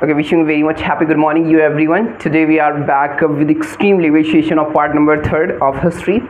Okay, wishing very much happy good morning you everyone. Today we are back with extreme level session of part number 3rd of history.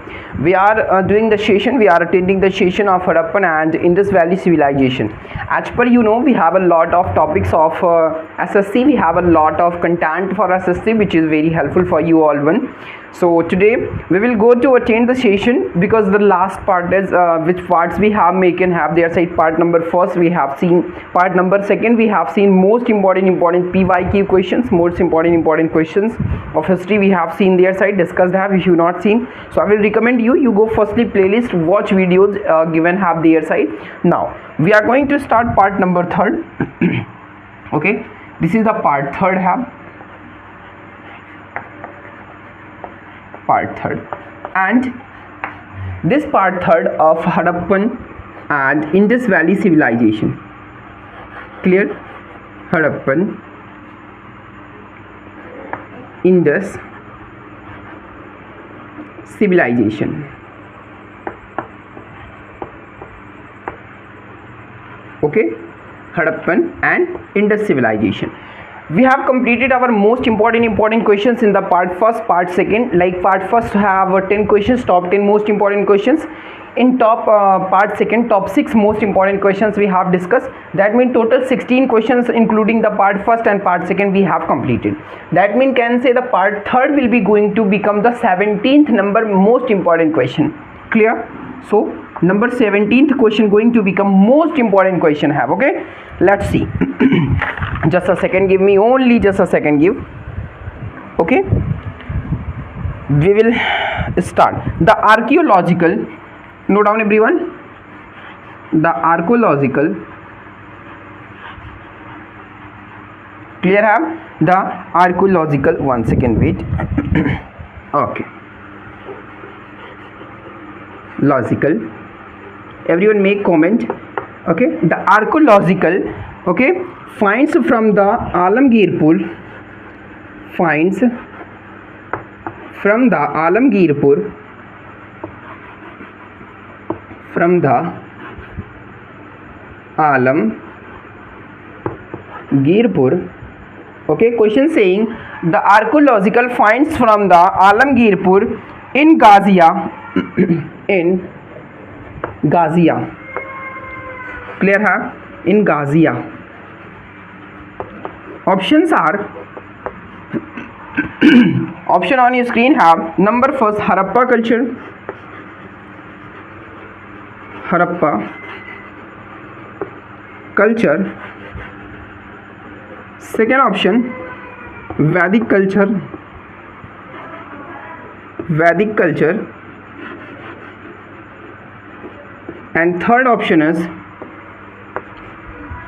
We are doing the session, we are attending the session of Harappan and Indus Valley civilization. As per we have a lot of topics of SSC, we have a lot of content for SSC which is very helpful for you all one. So today we will go to attend the session because the last part is which parts we have can have their side. Part number first we have seen, part number second we have seen most important PYQ questions, most important questions of history we have seen their side, discussed have if you not seen. So I will recommend you go firstly playlist, watch videos given have their side. Now we are going to start part number 3rd. Okay, this is the part 3rd have part 3rd, and this part 3rd of Harappan and Indus Valley civilization. Clear? Harappan, Indus civilization. Okay, Harappan and Indus civilization. We have completed our most important questions in the part first, part second. Like part first have 10 questions, top 10 most important questions. In top part second, top 6 most important questions we have discussed. That means total 16 questions including the part first and part second we have completed. That means can say the part 3rd will be going to become the 17th number most important question. Clear? So number 17th question going to become most important question have. Okay, let's see. Just a second, give me only just a second, give. Okay, we will start the archaeological. Note down everyone, the archaeological. Clear have the archaeological. One second, wait. Okay, logical, everyone make comment. Okay, the archaeological, okay, finds from the Alamgirpur, finds from the Alamgirpur, from the Alamgirpur. Okay, question saying the archaeological finds from the Alamgirpur in Gazia, in Gazia. Clear है? In Gazia. Options are option on your screen have number first Harappa culture, Harappa culture. Second option Vedic culture, Vedic culture. And third option is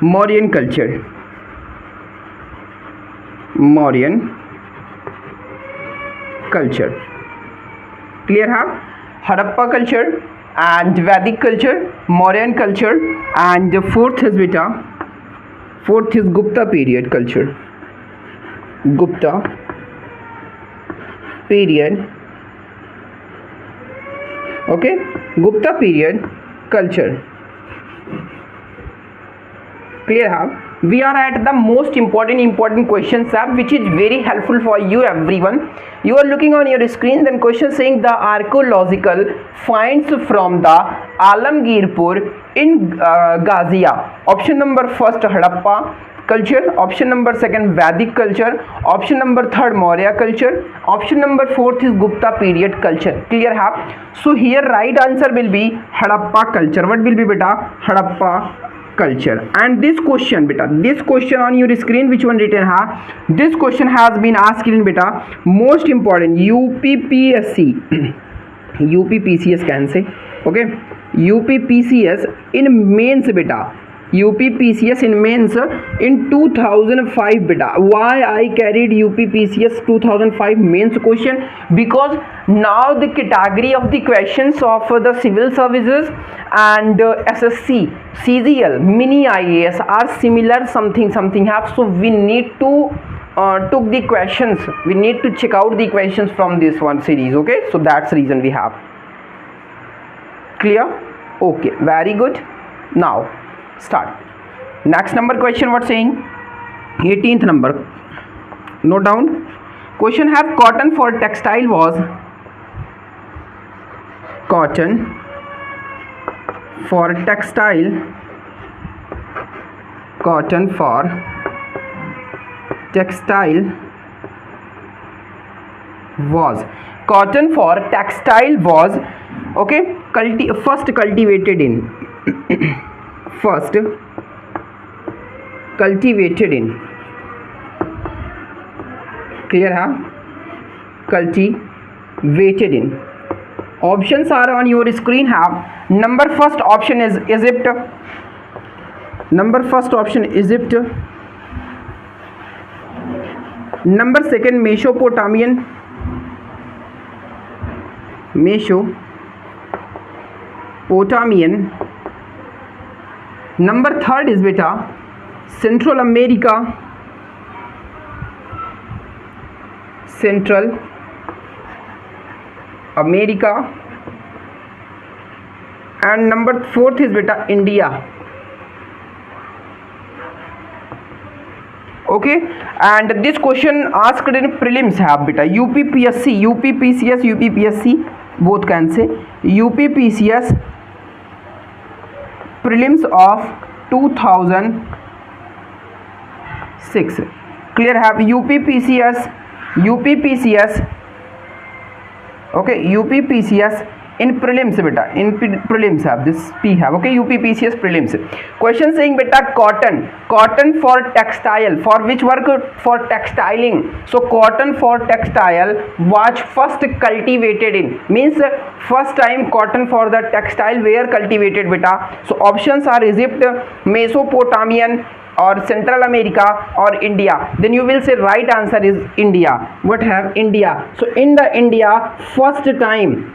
Mauryan culture, Mauryan culture. Clear have Harappa culture and Vedic culture, Mauryan culture, and the fourth is beta, fourth is Gupta period culture, Gupta period. Okay, Gupta period culture. Clear have we are at the most important questions tab which is very helpful for you everyone. You are looking on your screen, then question saying the archaeological finds from the Alamgirpur in Gazia. Option number first Harappa culture, option number second Vedic culture, option number third Maurya culture, option number fourth is Gupta period culture. Clear have? So here right answer will be Harappa culture. What will be beta? Harappa culture. And this question beta, this question on your screen which one written ha, this question has been asked in beta most important UPPSC UPPCS can say. Okay, UPPCS in mains beta, UPPCS in mains in 2005 beta. Why I carried UPPCS 2005 mains question? Because now the category of the questions of the civil services and SSC, CGL, mini IAS are similar, something have. So we need to took the questions, we need to check out the questions from this one series. Okay, so that's the reason we have. Clear? Okay, very good. Now start. Next number question, what saying? 18th number, note down. Question have cotton for textile was cotton for textile was okay, first cultivated in clear huh? Cultivated in. Options are on your screen. Have number first option is Egypt. Number second Mesopotamian. Number third is beta Central America. And number fourth is beta India. Okay, and this question asked in prelims have beta UPPSC, UPPCS both can say. UPPCS prelims of 2006. Clear have UPPCS okay, UPPCS in prelims beta, in prelims have this P have, okay, UPPCS prelims. Question saying beta cotton for textile, for which work? For textiling. So cotton for textile was first cultivated in, means first time cotton for the textile were cultivated beta. So options are Egypt, Mesopotamian, or Central America, or India. Then you will say right answer is India. What have India? So in the India first time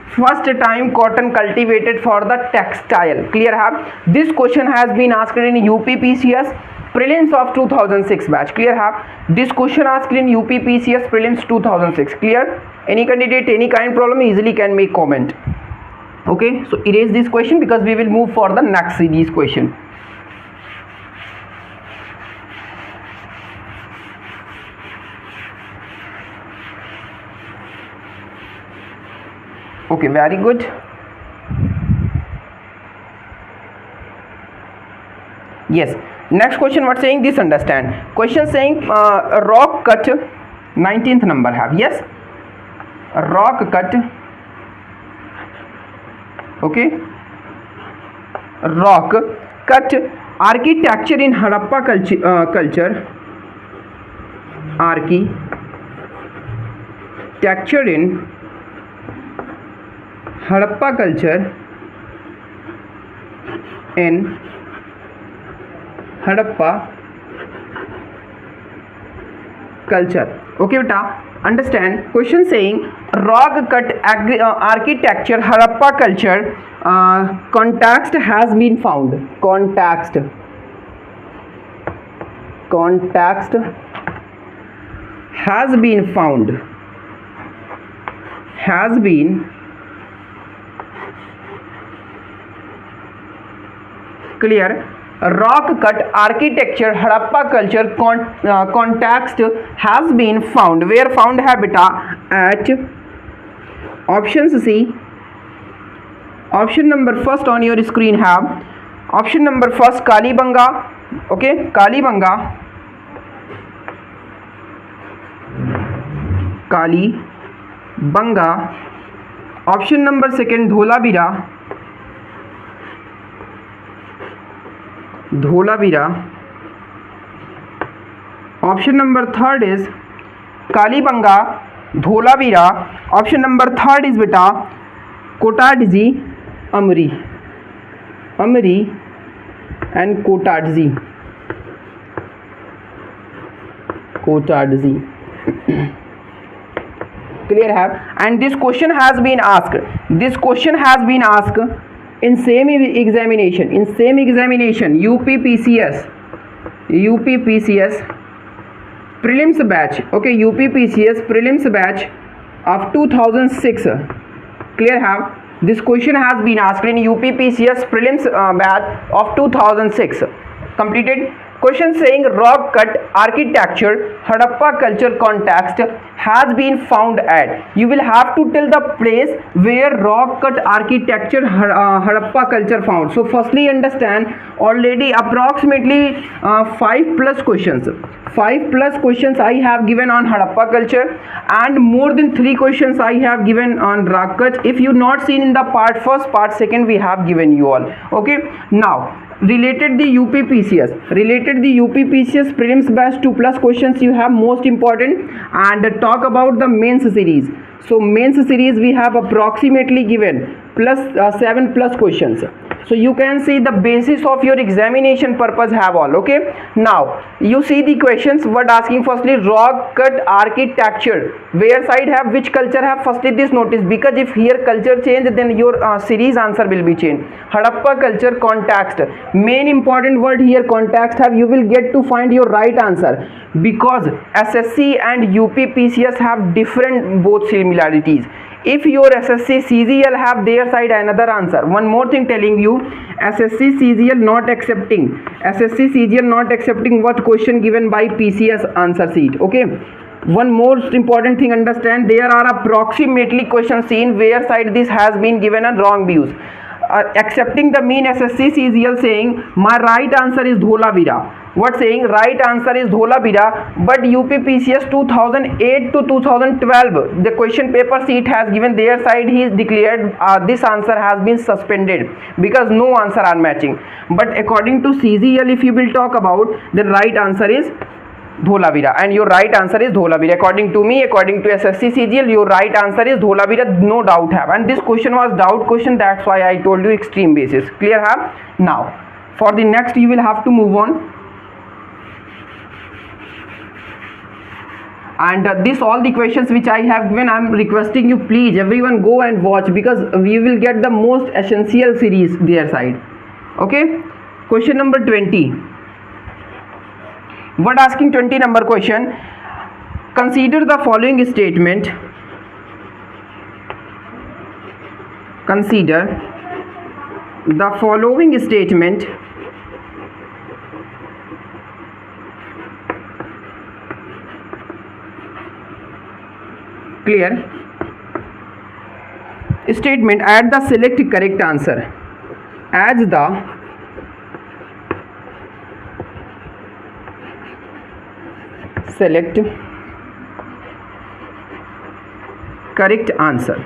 cotton cultivated for the textile. Clear have? This question has been asked in UPPCS prelims of 2006 batch. Clear have? This question asked in UPPCS prelims 2006. Clear? Any candidate, any kind of problem, easily can make comment. Okay, so erase this question because we will move for the next series question. Okay, very good. Yes, next question what saying this understand. Question saying rock cut, 19th number have. Yes, rock cut, okay, rock cut architecture in Harappa culture, architecture in Harappa culture, in Harappa culture. Okay beta, understand. Question saying rock cut architecture Harappa culture context has been found. Context has been found. Clear? Rock cut architecture Harappa culture context has been found. Where found habita? At options C. Option number first on your screen have. Option number first Kalibanga. Okay, Kalibanga. Option number second Dholabira. Option number third is Kalibanga, Dholabira. Option number third is beta Kotadji, Amri and Kotadji. Clear have? And this question has been asked. In same examination, UPPCS prelims batch. Okay, UPPCS prelims batch of 2006. Clear have? This question has been asked in UPPCS prelims batch of 2006. Completed. Question saying rock cut architecture Harappa culture context has been found at. You will have to tell the place where rock cut architecture Harappa culture found. So firstly understand already approximately 5 plus questions. 5 plus questions I have given on Harappa culture and more than 3 questions I have given on rock cut. If you not seen in the part first, part second we have given you all. Okay, now related the UPPCS, prelims batch 2 plus questions you have most important, and talk about the mains series. So mains series we have approximately given plus 7 plus questions. So you can see the basis of your examination purpose have all. Okay, now you see the questions what asking. Firstly rock cut architecture, where side have which culture have. Firstly this notice, because if here culture change then your series answer will be changed. Harappa culture context, main important word here context have, you will get to find your right answer, because SSC and UPPCS have different both similarities. If your SSC CGL have their side another answer. One more thing telling you, SSC CGL not accepting what question given by PCS answer sheet. Okay, one most important thing understand, there are approximately questions seen where side this has been given a wrong views. Accepting the mean SSC CGL saying my right answer is Dholavira. What saying? Right answer is Dholavira, but UPPCS 2008 to 2012 the question paper sheet has given their side, he is declared this answer has been suspended because no answer are matching. But according to CGL if you will talk about, the right answer is Dholavira, and your right answer is Dholavira. According to me, according to SSC CGL, your right answer is Dholavira, no doubt have. And this question was doubt question, that's why I told you extreme basis. Clear have? Now for the next you will have to move on. And this all the questions which I have given, I am requesting you please everyone go and watch, because we will get the most essential series their side. Okay, question number 20. What asking 20 number question? Consider the following statement. Consider the following statement. Clear? Statement add the select correct answer. As the select correct answer.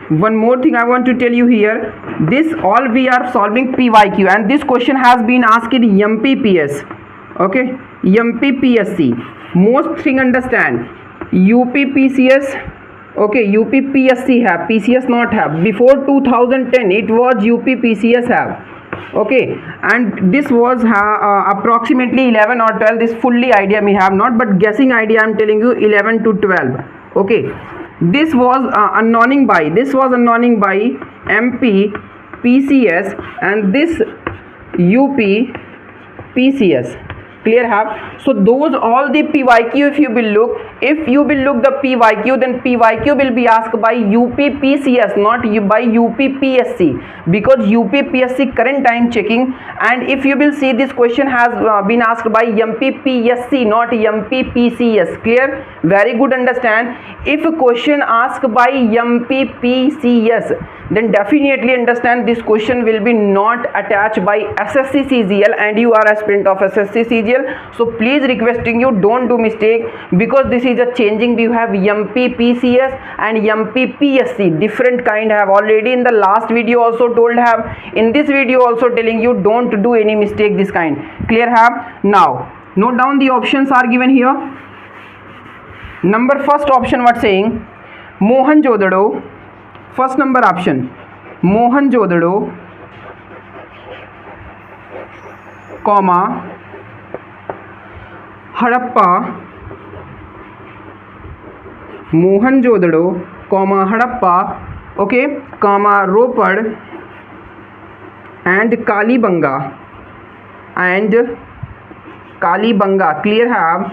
One more thing I want to tell you here, this all we are solving PYQ, and this question has been asked in MPPS. Okay, MPPSC. Most thing understand, UPPCS, okay, UPPSC have, PCS not have. Before 2010 it was UPPCS have. Okay, and this was approximately 11 or 12. This fully idea me have not, but guessing idea I am telling you 11 to 12. Okay, this was unknowing by MP PCS and this UP PCS. Clear have? So those all the PYQ if you will look, the PYQ, then PYQ will be asked by UPPCS, not by UPPSC, because UPPSC current time checking, and if you will see this question has been asked by MPPSC, not MPPCS. Clear? Very good understand. If a question asked by MPPCS, then definitely understand this question will be not attached by SSC CGL, and you are a aspirant of SSC CGL. So please requesting you don't do mistake, because this is a changing. You have MPPCS and MPPSC, different kind have. Already in the last video also told have, in this video also telling you don't do any mistake this kind. Clear have? Now note down the options are given here. Number first option what saying? Mohenjo-daro. First number option, Mohenjo-daro, comma Harappa, Mohenjo-daro, comma Harappa, okay, comma Ropad and Kalibanga Clear have?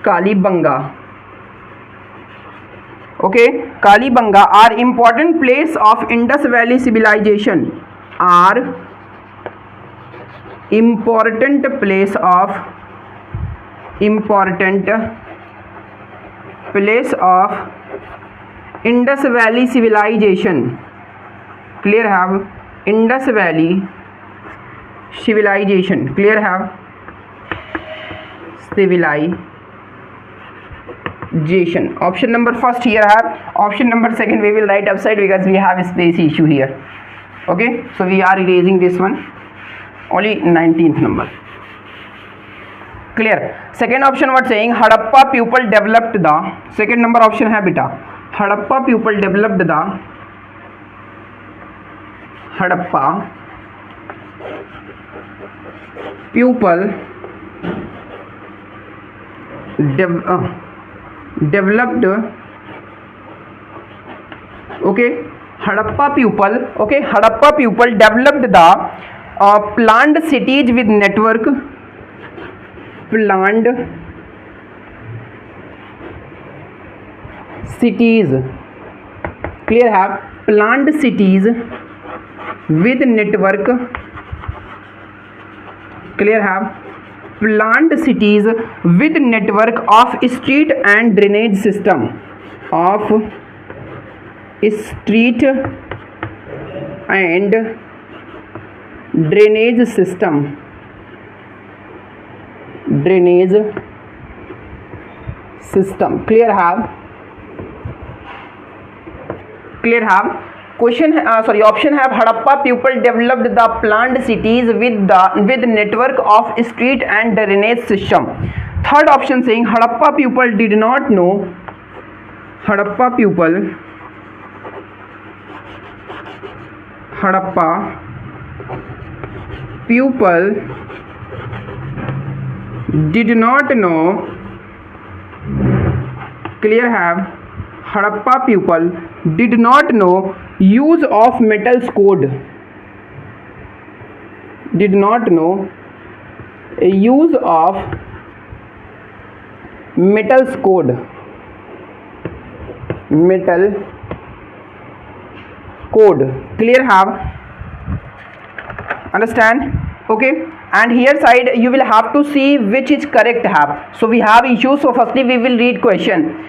Kalibanga. Okay, Kalibanga are important place of Indus Valley civilization. Are important place of Indus Valley civilization. Clear have Indus Valley civilization. Clear have civilization. Option number first here have. Option number second we will write upside because we have a space issue here. Okay, so we are erasing this one. Only 19th number. Clear. Second option what saying Harappa people developed the. Second number option है बेटा Harappa people developed the. Harappa people developed. Okay, Harappa people. Okay, Harappa people developed the planned cities with network. Planned cities. Clear have planned cities with network. Clear have planned cities with network of street and drainage system. Of street and drainage system. Drainage system. Clear have. Clear have. Question option have Harappa people developed the planned cities with network of street and drainage system. Third option saying Harappa people did not know. Harappa people did not know. Clear have Harappa people did not know use of metals code. Did not know use of metals code. Metal code. Clear have. Understand? Okay, and here side you will have to see which is correct have. So we have issues. So firstly we will read question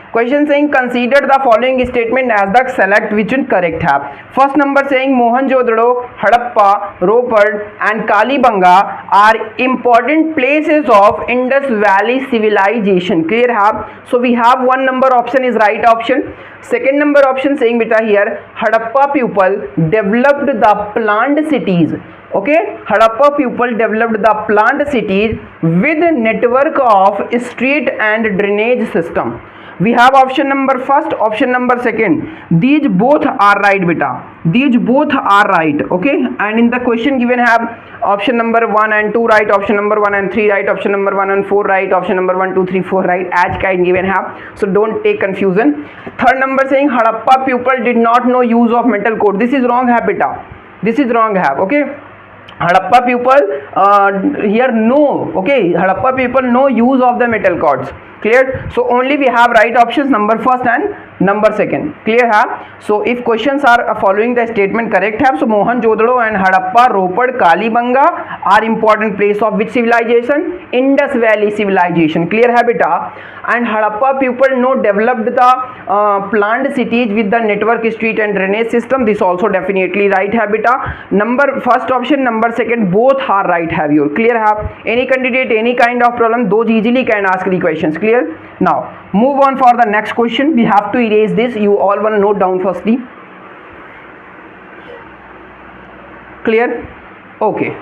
saying consider the following statement as the select which is correct have. First number saying Mohenjo-daro, Harappa, Ropar and Kalibanga are important places of Indus Valley civilization. Clear have. So we have one number option is right option. Second number option saying beta here Harappa people developed the planned cities. Okay, Harappa people developed the planned cities with network of street and drainage system. We have option number first, option number second. These both are right beta. These both are right. Okay, and in the question given have option number 1 and 2 right, option number 1 and 3 right, option number 1 and 4 right, option number 1, 2, 3, 4 right as kind given have. So don't take confusion. Third number saying Harappa people did not know use of metal code. This is wrong have beta. This is wrong have. Okay, Harappa people here no. Okay, Harappa people no use of the metal cords. Clear. So only we have right options number first and number second. Clear have. So if questions are following the statement correct have, so Mohenjo-daro and Harappa, Ropar, Kalibanga are important place of which civilization? Indus Valley civilization. Clear have beta. And Harappa people no developed the planned cities with the network street and drainage system. This also definitely right have beta. Number first option, number second both are right have your. Clear have. Any candidate any kind of problem those easily can ask the questions. Clear. Now move on for the next question. We have to erase this. You all want to note down firstly. Clear. Okay.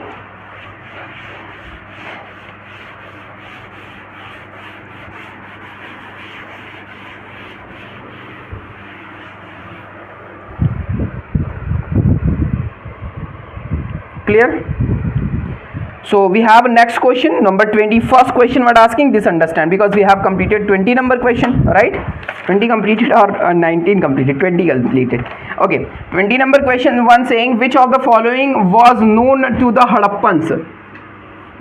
Clear. So we have next question number 20. First question what asking this understand because we have completed 20 number question, right? 20 completed or 19 completed, 20 completed. Okay, 20 number question one saying which of the following was known to the Harappans.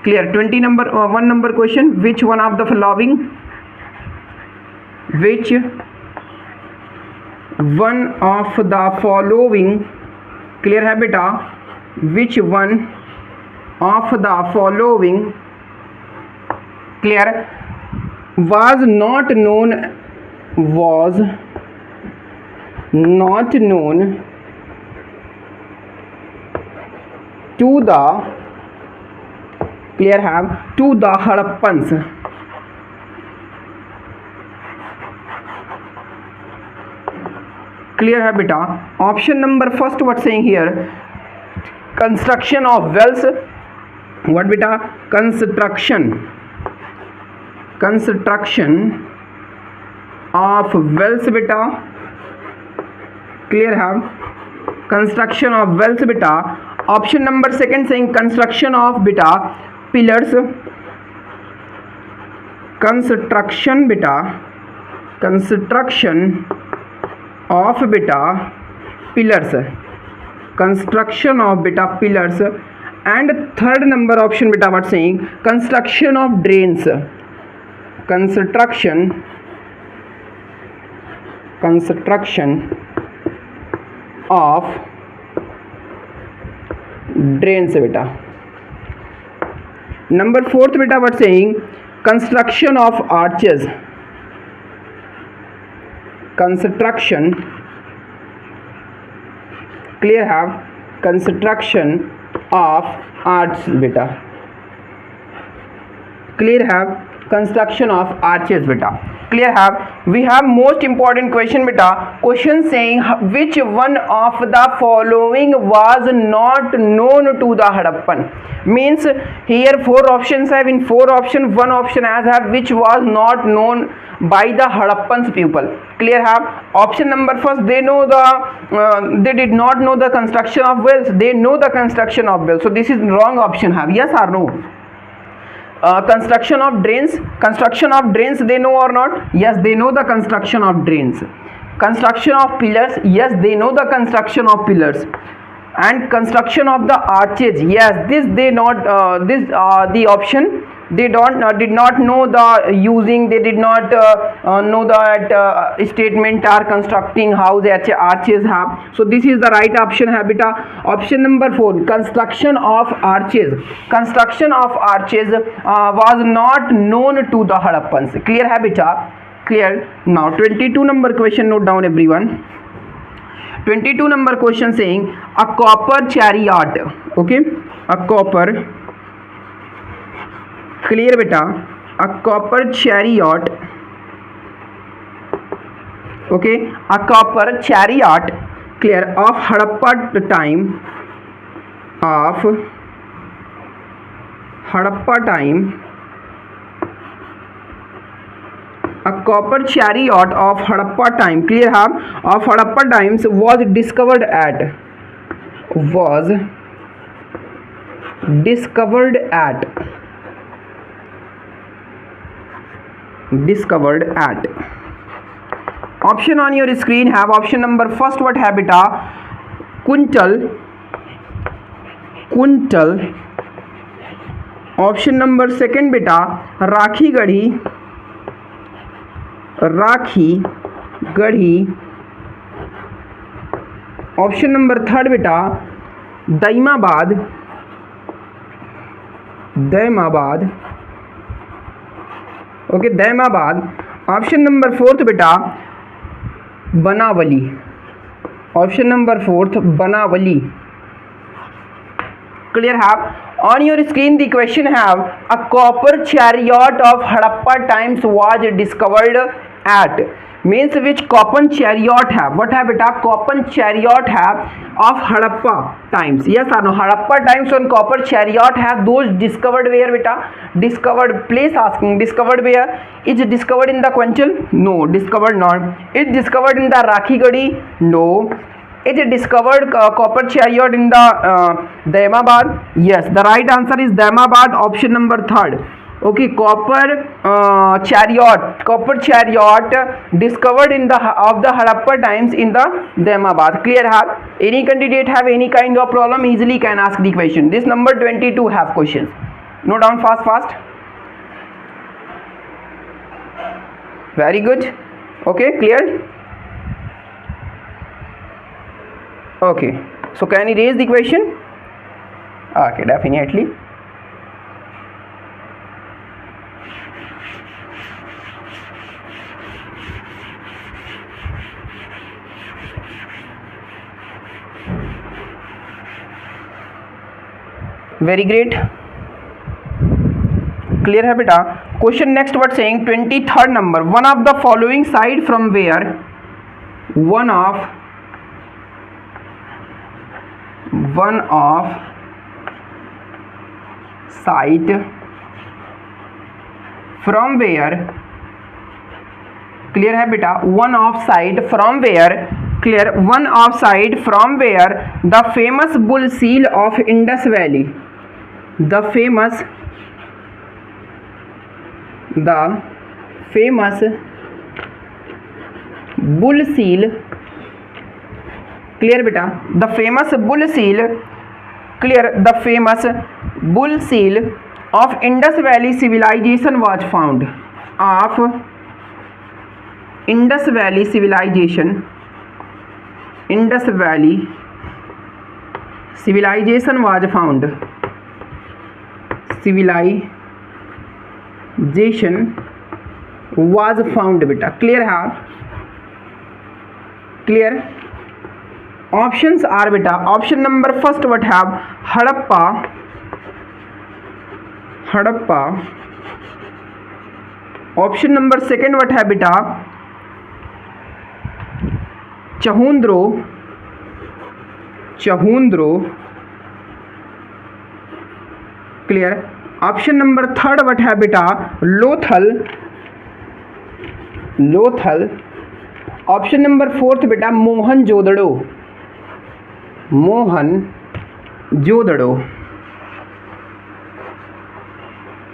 Clear. 20 number one number question, which one of the following, which one of the following, clear है बेटा, which one of the following, clear, was not known to the, clear, have to the Hadappans. Clear है बेटा. Option number first what saying here, construction of wells. What बेटा? construction of wells बेटा. Clear है, construction of wells बेटा. Option number second saying construction of बेटा pillars. construction बेटा, construction of beta pillars, construction of beta pillars. And third number option beta what saying, construction of drains, construction of drains beta. Number fourth beta what saying, construction of arches, construction, clear have, construction of arches beta. Clear have, construction of arches beta. Clear have. We have most important question beta. Question saying which one of the following was not known to the Harappan. Means here four options have. In four options, one option has have which was not known by the Harappan's people. Clear have. Option number first, they know the they did not know the construction of wells. They know the construction of wells. So this is wrong option have. Yes or no? Construction of drains they know or not? Yes, they know the construction of drains. Construction of pillars, yes, they know the construction of pillars. And construction of the arches, yes, this they not the option they did not know the using, they did not know that statement are constructing how the arches have. So this is the right option है बेटा. Option number 4, construction of arches was not known to the Hadappans. Clear है बेटा? Clear. Now 22 number question, note down everyone. 22 number question saying a copper chariot, okay, a copper, clear beta, a copper chariot, okay, a copper chariot, clear, of Harappa time, a copper chariot of Harappa time, clear have, of Harappa times was discovered at option on your screen have. Option number first what है बेटा, quintal. Option number second बेटा Rakhigarhi. Option number third बेटा Daimabad. Okay, Daimabad. Option number fourth बेटा Banawali. Option number fourth Banawali. Clear have. On your screen the question have a copper chariot of Harappa times was discovered at, means which copper chariot have, what have beta, copper chariot have of Harappa times, yes or no? Harappa times on copper chariot have those discovered where beta, discovered place asking, discovered where? Is it discovered in the Quanchal? No, discovered not. Is discovered in the Rakhi Gadi? No. Is it discovered copper chariot in the Daimabad? Yes, the right answer is Daimabad, option number third. Okay, copper chariot discovered in the of the Harappa times in the Daimabad. Clear have. Any candidate have any kind of problem, easily can ask the question. This number 22 have questions. Note down fast. Very good. Okay, clear. Okay, so can you raise the question? Okay, definitely. Very great, clear है बेटा। Question next what saying 23rd number, one of the following side from where one of site from where, clear है बेटा, one of site from where, clear, one of site from where the famous bull seal of Indus Valley, the famous bull seal, clear बेटा, the famous bull seal, clear, the famous bull seal of Indus valley civilisation was found, of Indus valley civilisation, Indus valley civilisation was found, civilisation was found बेटा, clear है, clear. Options are बेटा, option number first what have Harappa, Harappa, option number second what है बेटा Chanhudaro, Chanhudaro, clear. Option number third what है बेटा Lothal, Lothal. Option number fourth बेटा Mohenjodaro, Mohenjodaro,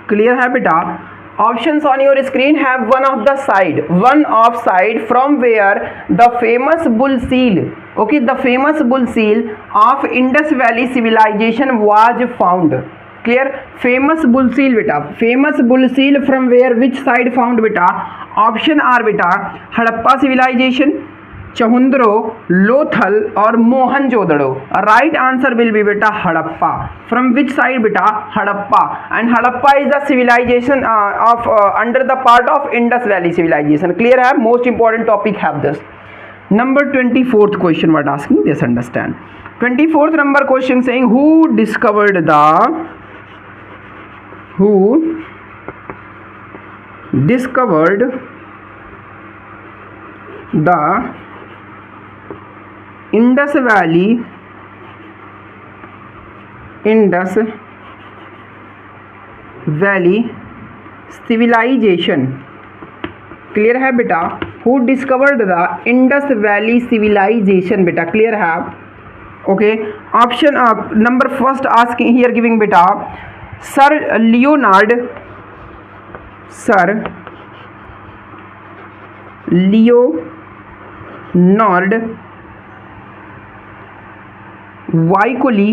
clear है बेटा। Options on your screen have one of the site, one of site from where the famous bull seal, okay, the famous bull seal of Indus valley civilisation was found, clear. Famous bull seal बेटा, famous bull seal from where which site found बेटा, option are बेटा Harappa civilisation, Chanhudaro, Lothal और Mohenjodaro. Right answer will be बेटा Harappa. From which site बेटा Harappa, and Harappa is the civilisation of under the part of Indus valley civilisation, clear है। Most important topic have this. Number 24th question what asking this, understand. 24th number question saying who discovered the Indus Valley civilization, clear है बेटा। Who discovered the Indus valley civilisation बेटा, clear है, okay. Option number first asking here giving बेटा sir Leonard, sir Leonard Woolley,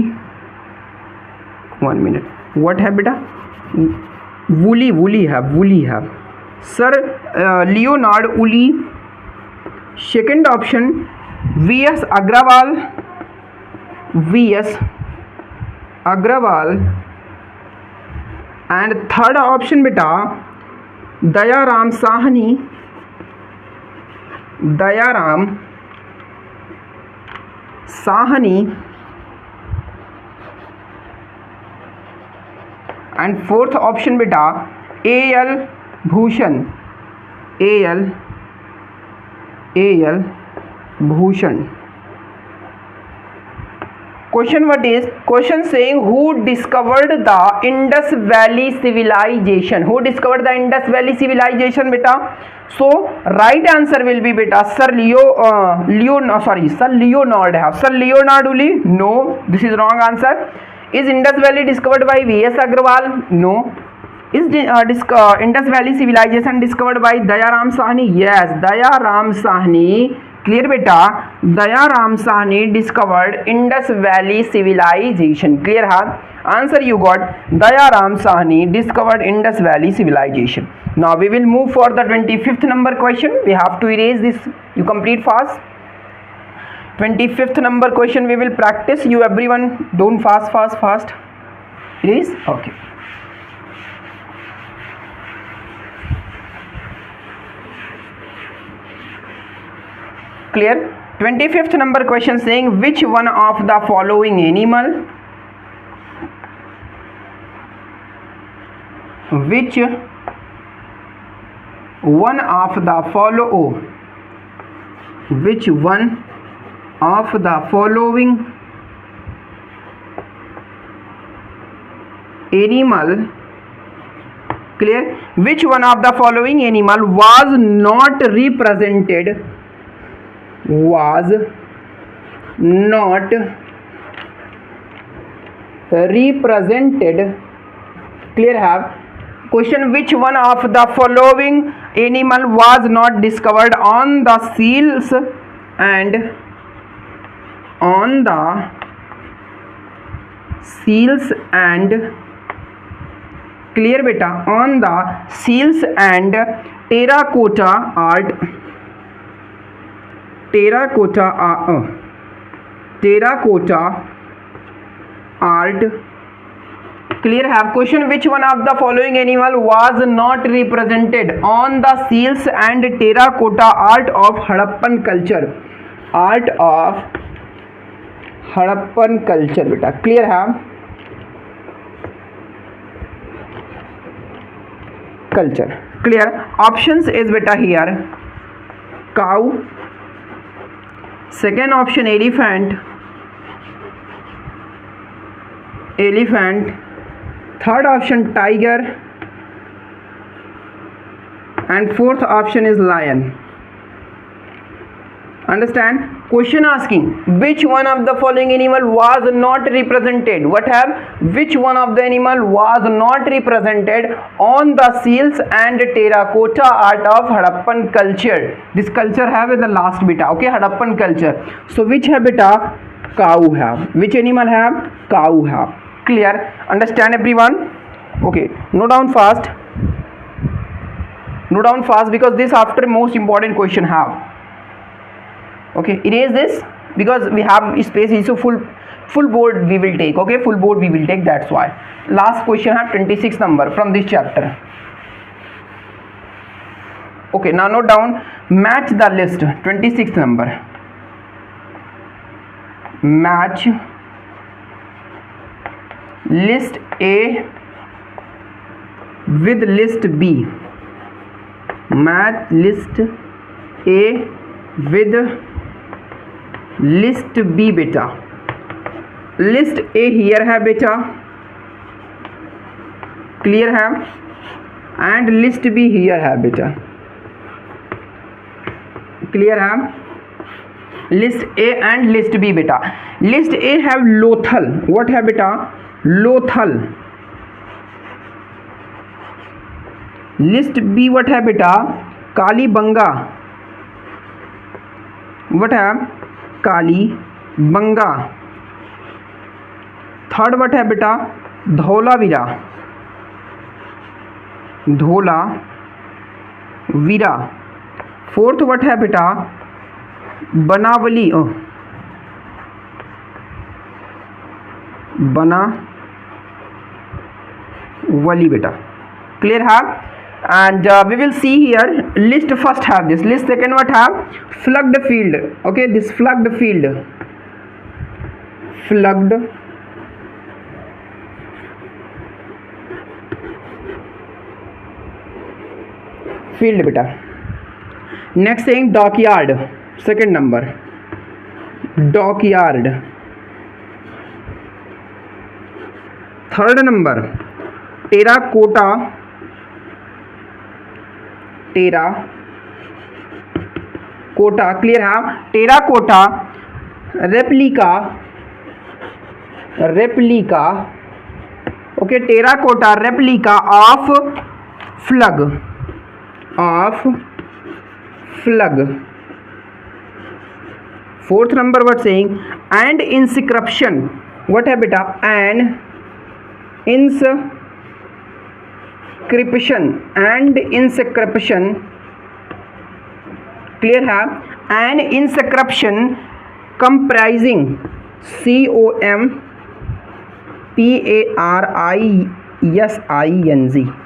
1 minute, what है बेटा Woolley, Woolley है, Woolley है, sir Leonard woolly. Second option V S Agrawal, V S Agrawal. And third option बेटा Dayaram Sahni, Dayaram Sahni. And fourth option बेटा A L Bhushan, A L Bhushan. Question what is, question saying who discovered the Indus valley civilisation, who discovered the Indus valley civilisation बेटा। So right answer will be बेटा sir Leonard है, sir Leonard Woolley, no, this is wrong answer. Is Indus valley discovered by V S Agrawal, no. Is Indus valley civilisation discovered by Dayaram Sahni, yes, Dayaram Sahni, clear बेटा, Dayaram Sahni discovered Indus valley civilisation, clear है। Answer you got Dayaram Sahni discovered Indus Valley civilization. Now we will move for the 25th number question. We have to erase this. You complete fast. 25th number question we will practice. You everyone don't fast. Erase. Okay. Clear. 25th number question saying which one of the following animal which one of the following animal, clear, which one of the following animal was not represented, clear have question, which one of the following animal was not discovered on the seals and clear beta, on the seals and terracotta art, clear have question, which one of the following animal was not represented on the seals and terracotta art of Harappan culture, beta, clear have culture, clear. Options is beta here cow, second option elephant, third option tiger, and fourth option is lion. Understand? Question asking which one of the following animal was not represented. What have? Which one of the animal was not represented on the seals and terracotta art of Harappan culture. This culture have in the last beta. Okay, Harappan culture. So which have beta? Cow have. Which animal have? Cow have. Clear? Understand everyone? Okay, note down fast. Note down fast because this after most important question have. Okay, erase this because we have space, so full board we will take. Okay, full board we will take, that's why. Last question have 26 number from this chapter. Okay, now note down, match the list, 26th number. Match list A with list B. Match list A with list B beta. List A here है beta, clear है, and list B here है beta, clear है. List A and list B beta. List A have Lothal. What है beta? Lothal. List B what है beta? Kalibanga. What है? Kalibanga. Third what है बेटा? Dholavira. Fourth what है बेटा? बनावली. बनावली बेटा, clear have. And we will see here list first have this, list second what have? Flugged field. Okay, this flugged field beta. Next saying dockyard, second number, dockyard. Third number terracotta, clear have. Terracotta replica. Okay, terracotta replica of flug. Fourth number what saying? And inscription. What है बेटा? And inscription, clear है. And inscription comprising,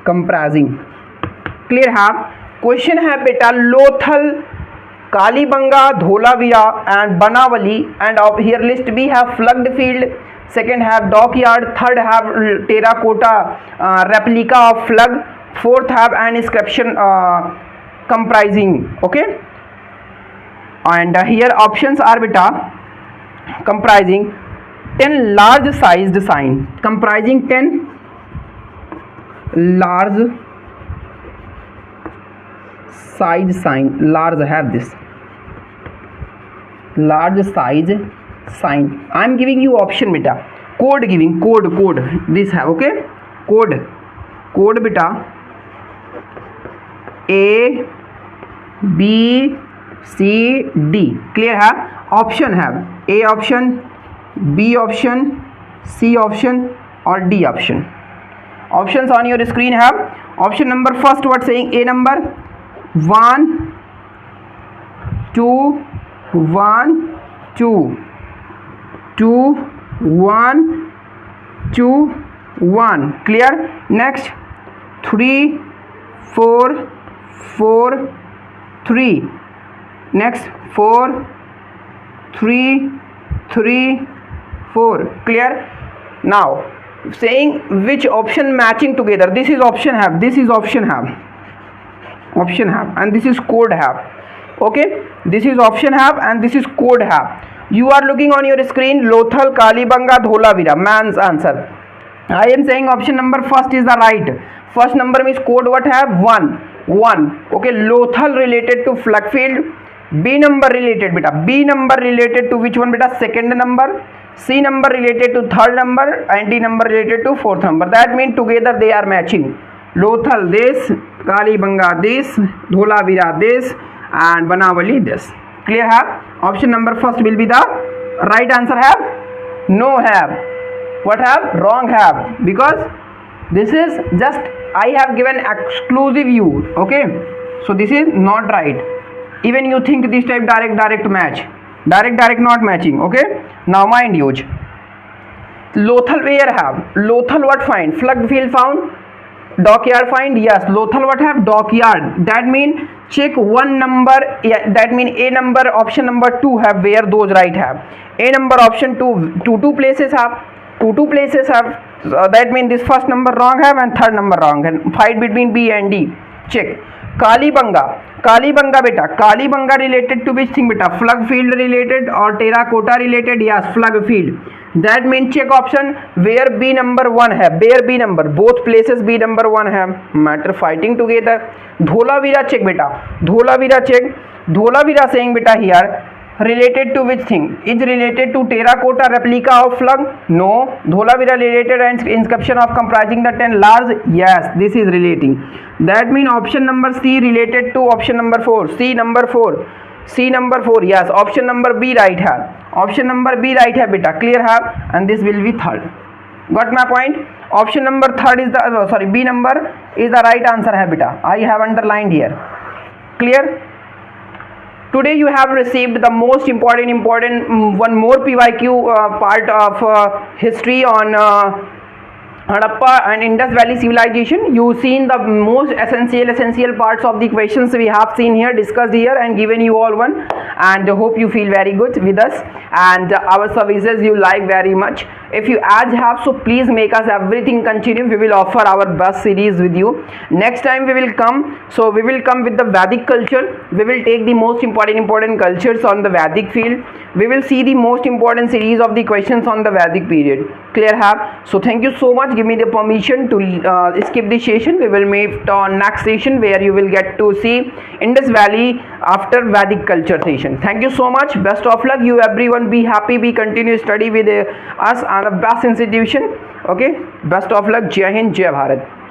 comprising, clear है. Question है बेटा Lothal, Kalibanga, Dholavira and Banavali, and of here list B have Flugged Field, second have dockyard, third have terracotta replica of flag, fourth have an inscription comprising, okay. And here options are beta comprising 10 large sized sign, comprising 10 large size sign, large have this large size sign. I am giving you option beta, code giving, code this have, okay, code beta A B C D, clear है. Option have A option, B option, C option or D option. Options on your screen have option number first, what saying A number 1 2 1 2 2 1 2 1, clear. Next 3 4 4 3, next 4 3 3 4, clear. Now saying which option matching together, this is option have, this is option have, and this is code have, okay. This is option have and this is code have. You are looking on your screen Lothal, Kalibanga, Dholavira, man's answer. I am saying option number first is the right. First number means code what have 1, okay. Lothal related to flag field. B number related beta, B number related to which one beta, second number. C number related to third number and D number related to fourth number. That means together they are matching. Lothal this, Kalibanga this, Dholavira this and Banavali this, clear have. Option number first will be the right answer have, no have, what have, wrong have, because this is just I have given exclusive you, okay. So this is not right. Even you think this type direct match, direct not matching, okay. Now mind use. Lothal where have, Lothal what find, flood field found, dockyard find, yes. Lothal what have, dockyard. That mean check one number, yeah, that mean A number option number 2 have where those right have. A number option 2 two places have, two places have. That means this first number wrong have and third number wrong, and fight between B and D. Check. Kalibanga beta, Kalibanga related to which thing beta, flag field related or terracotta related, yes, flag field. That means check option where B number 1 have, where B number, both places B number 1 have, matter fighting together. Dholavira check beta, Dholavira check. Dholavira saying beta here related to which thing, is related to terracotta replica of flag, no. Dholavira related and inscription of comprising the 10 large, yes, this is relating. That means option number C related to option number 4, C number 4, yes. Option number B right have, option number B right have beta, clear have, and this will be third. Got my point? Option number third is the B number is the right answer have beta, I have underlined here, clear. Today you have received the most important one more PYQ part of history on Harappa and Indus Valley civilization. You seen the most essential parts of the questions we have seen here, discussed here, and given you all one, and hope you feel very good with us and our services you like very much. If you have, so please make us everything continue. We will offer our best series with you. Next time we will come, so we will come with the Vedic culture. We will take the most important cultures on the Vedic field. We will see the most important series of the questions on the Vedic period. Clear have? So thank you so much. Give me the permission to skip the session. We will meet on next session where you will get to see Indus Valley after Vedic culture session. Thank you so much. Best of luck. You everyone be happy. Be continue study with us and the best institution. Okay. Best of luck. Jai Hind, Jai Bharat.